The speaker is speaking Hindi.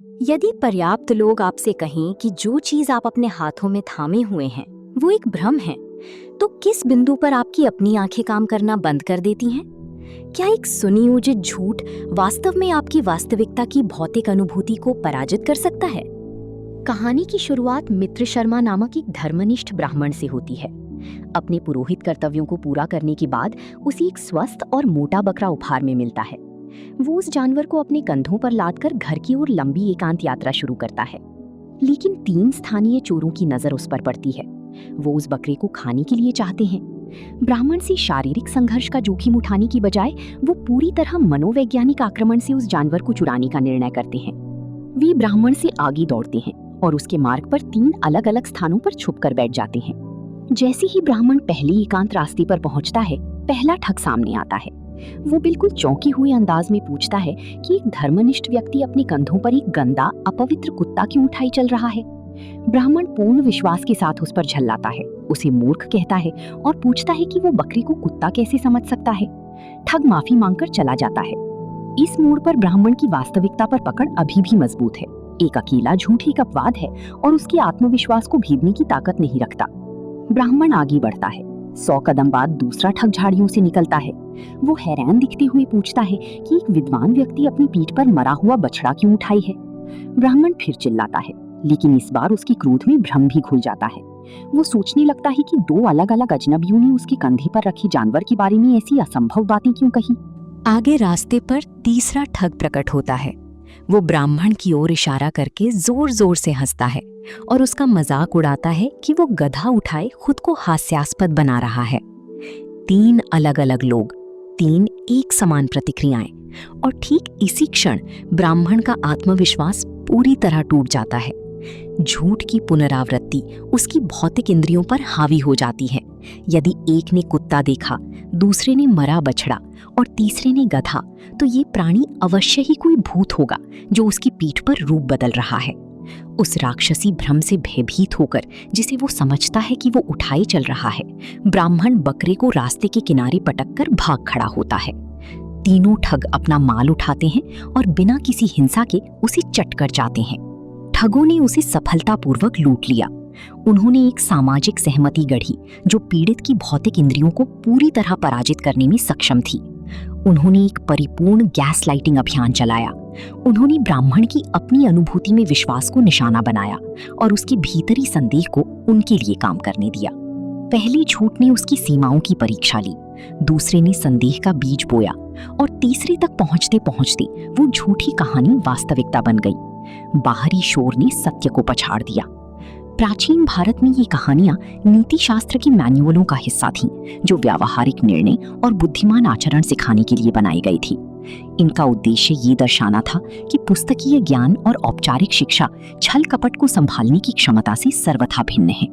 यदि पर्याप्त लोग आपसे कहें कि जो चीज आप अपने हाथों में थामे हुए हैं वो एक भ्रम है, तो किस बिंदु पर आपकी अपनी आंखें काम करना बंद कर देती हैं? क्या एक सुनियोजित झूठ वास्तव में आपकी वास्तविकता की भौतिक अनुभूति को पराजित कर सकता है? कहानी की शुरुआत मित्र शर्मा नामक एक धर्मनिष्ठ ब्राह्मण से होती है। अपने पुरोहित कर्तव्यों को पूरा करने के बाद उसे एक स्वस्थ और मोटा बकरा उपहार में मिलता है। वो उस जानवर को अपने कंधों पर लादकर घर की ओर लंबी एकांत यात्रा शुरू करता है, लेकिन 3 स्थानीय चोरों की नजर उस पर पड़ती है। वो उस बकरे को खाने के लिए चाहते हैं। ब्राह्मण से शारीरिक संघर्ष का जोखिम उठाने की बजाय वो पूरी तरह मनोवैज्ञानिक आक्रमण से उस जानवर को चुराने का निर्णय करते हैं। वे ब्राह्मण से आगे दौड़ते हैं और उसके मार्ग पर 3 अलग-अलग स्थानों पर छुपकर बैठ जाते हैं। जैसे ही ब्राह्मण पहले एकांत रास्ते पर पहुंचता है, पहला ठग सामने आता है। वो बिल्कुल चौंके हुए अंदाज में पूछता है कि एक धर्मनिष्ठ व्यक्ति अपने कंधों पर एक गंदा अपवित्र कुत्ता क्यों उठाई चल रहा है। ब्राह्मण पूर्ण विश्वास के साथ उस पर झल्लाता है, उसे मूर्ख कहता है और पूछता है कि वो बकरी को कुत्ता कैसे समझ सकता है। ठग माफी मांगकर चला जाता है। इस मोड़ पर ब्राह्मण की वास्तविकता पर पकड़ अभी भी मजबूत है। एक अकेला झूठ एक अपवाद है और उसके आत्मविश्वास को भेदने की ताकत नहीं रखता। ब्राह्मण आगे बढ़ता है। 100 कदम बाद दूसरा ठग झाड़ियों से निकलता है। वो हैरान दिखते हुए पूछता है कि एक विद्वान व्यक्ति अपनी पीठ पर मरा हुआ बछड़ा क्यों उठाई है। ब्राह्मण फिर चिल्लाता है, लेकिन इस बार उसके क्रोध में भ्रम भी घुल जाता है। वो सोचने लगता है कि 2 अलग-अलग अजनबियों ने उसके कंधे पर रखे जानवर के बारे में ऐसी असंभव बातें क्यों कही। आगे रास्ते पर तीसरा ठग प्रकट होता है। वो ब्राह्मण की ओर इशारा करके जोर-जोर से हंसता है और उसका मजाक उड़ाता है कि वो गधा उठाए खुद को हास्यास्पद बना रहा है। 3 अलग-अलग लोग, 3 एक समान प्रतिक्रियाएं, और ठीक इसी क्षण ब्राह्मण का आत्मविश्वास पूरी तरह टूट जाता है। झूठ की पुनरावृत्ति उसकी भौतिक इंद्रियों पर हावी हो जाती है। यदि एक ने कुत्ता देखा, दूसरे ने मरा बछड़ा और तीसरे ने गधा, तो ये प्राणी अवश्य ही कोई भूत होगा जो उसकी पीठ पर रूप बदल रहा है। उस राक्षसी भ्रम से भयभीत होकर, जिसे वो समझता है कि वो उठाए चल रहा है, ब्राह्मण बकरे को रास्ते के किनारे पटककर भाग खड़ा होता है। तीनों ठग अपना माल उठाते हैं और बिना किसी हिंसा के उसे चट कर जाते हैं। ठगों ने उसे सफलतापूर्वक लूट लिया। उन्होंने एक सामाजिक सहमति गढ़ी जो पीड़ित की भौतिक इंद्रियों को पूरी तरह पराजित करने में सक्षम थी। उन्होंने एक परिपूर्ण गैस लाइटिंग अभियान चलाया। उन्होंने ब्राह्मण की अपनी अनुभूति में विश्वास को निशाना बनाया और उसके भीतरी संदेह को उनके लिए काम करने दिया। पहले झूठ ने उसकी सीमाओं की परीक्षा ली, दूसरे ने संदेह का बीज बोया और तीसरे तक पहुंचते पहुंचते वो झूठी कहानी वास्तविकता बन गई। बाहरी शोर ने सत्य को पछाड़ दिया। प्राचीन भारत में ये कहानियां नीति शास्त्र के मैनुअलों का हिस्सा थीं, जो व्यावहारिक निर्णय और बुद्धिमान आचरण सिखाने के लिए बनाई गई थी। इनका उद्देश्य ये दर्शाना था कि पुस्तकीय ज्ञान और औपचारिक शिक्षा छल कपट को संभालने की क्षमता से सर्वथा भिन्न है।